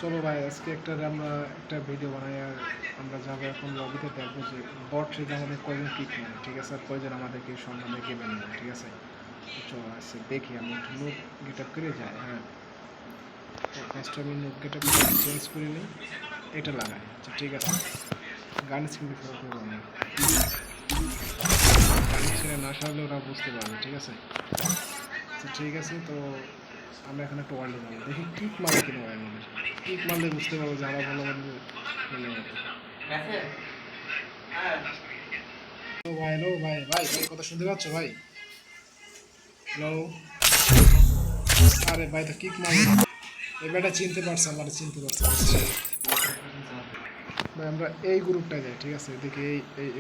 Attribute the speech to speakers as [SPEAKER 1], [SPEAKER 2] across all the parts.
[SPEAKER 1] চলো ভাই আজকে আমরা একটা ভিডিও বানাই আর আমরা যাবো এখন লবিতে দেখবো যে বট থেকে আমাদের কয়জন কিক মারে, ঠিক আছে, আর কয়জন আমাদেরকে সম্মানে গেমে নেবে, ঠিক আছে। তো চলো আজকে দেখি আমি একটু নুক গেট আপ করে যাই। হ্যাঁ, তো ফার্স্ট আমি নুক গেট আপ চেঞ্জ করে নিই, এটা লাগাই। আচ্ছা ঠিক আছে, গান স্ক্রিনে ফলো করবো আমি, গান স্ক্রিনে না সারলে ওরা বুঝতে পারবে, ঠিক আছে। আচ্ছা ঠিক আছে, তো আমরা এখন একটা ওয়ার্ল্ডে যাবো, দেখি কিক মারে কিনা ভাই, আমাদের কিক মারলে বুঝতে পারবো যে আমরা ভালো ভালো খেলে যাবো। হ্যালো ভাই, হ্যালো ভাই, ভাই ভাই কথা শুনতে পাচ্ছ ভাই? হ্যালো। আরে ভাই তো কিক মারলো না, এই ব্যাটা চিনতে পারছে, আমার চিনতে পারছে। ভাই আমরা এই গ্রুপটায় যাই, ঠিক আছে, দেখি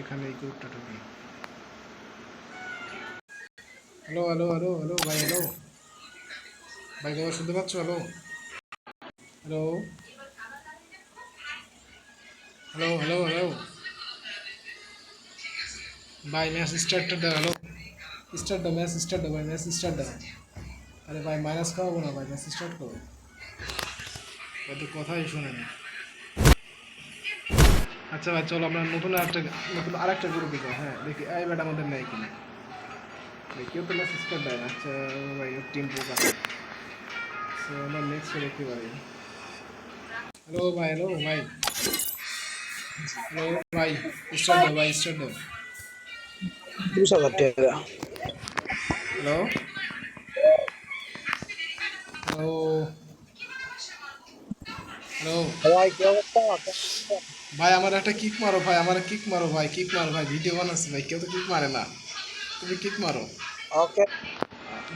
[SPEAKER 1] এখানে এই গ্রুপটা ঢুকি। হ্যালো হ্যালো হ্যালো হ্যালো ভাই, হ্যালো ভাই কথা শুনতে পাচ্ছ? Hello hello hello hello hello ভাই, ম্যাচ স্টার্ট দাও। হ্যালো, স্টার্ট দাও, ম্যাচ স্টার্ট দাও ভাই, ম্যাচ স্টার্ট দাও। আরে ভাই মাইনাস খাওয়াবো না ভাই, ম্যাচ স্টার্ট করো। তো কথাই শোনে না। আচ্ছা ভাই চলো আমরা নতুন আরেকটা গ্রুপে যাই। হ্যাঁ দেখি এই ব্যাট আমাদের নেয় কিনা, ভাই কেউ তো ম্যাচ স্টার্ট দেয় না। আচ্ছা ভাই টিম পোক আছে, সো আমরা নেক্সটে দেখতে পারি। হ্যালো ভাই, হ্যালো ভাই, হ্যালো ভাই, স্টার্ট দাও ভাই, স্টার্ট দাও।
[SPEAKER 2] 20,000 টাকা।
[SPEAKER 1] হ্যালো হ্যালো হ্যালো
[SPEAKER 2] ভাই কি অবস্থা?
[SPEAKER 1] ভাই আমার একটা কিক মারো ভাই, আমার কিক মারো ভাই, কিক মারো ভাই, ভিডিও বানাচ্ছি ভাই, কেউ তো কিক মারে না, তুমি কিক মারো।
[SPEAKER 2] ওকে,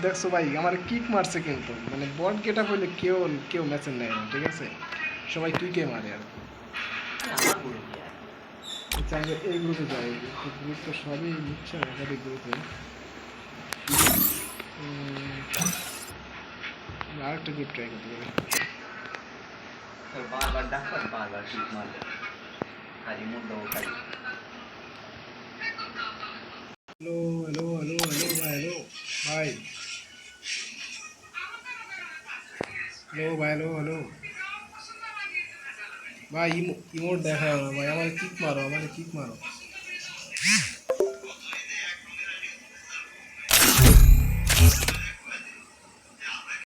[SPEAKER 1] দেখছো ভাই আমার কিক মারছে, কিন্তু মানে বট গেটা বলে কেউ কেউ ম্যাচে নেয় না, ঠিক আছে, সবাই কিকে মারে আর কি। আচ্ছা আমরা এই গ্রুপে যাই, গ্রুপ তো সবই নিচ্ছে একাধিক গ্রুপে। আরেকটা গ্রুপ ট্রাই করতে পারি।
[SPEAKER 3] বারবার ডাক্তার বারবার ঠিক মারবে খালি মুখ দেবো খালি
[SPEAKER 1] হ্যালো হ্যালো হ্যালো হ্যালো ভাই, হ্যালো ভাই, হ্যালো ভাই, হ্যালো হ্যালো ভাই, ইমোট দেখাও না ভাই, আমার কিক মারো, আমার কিক মারো।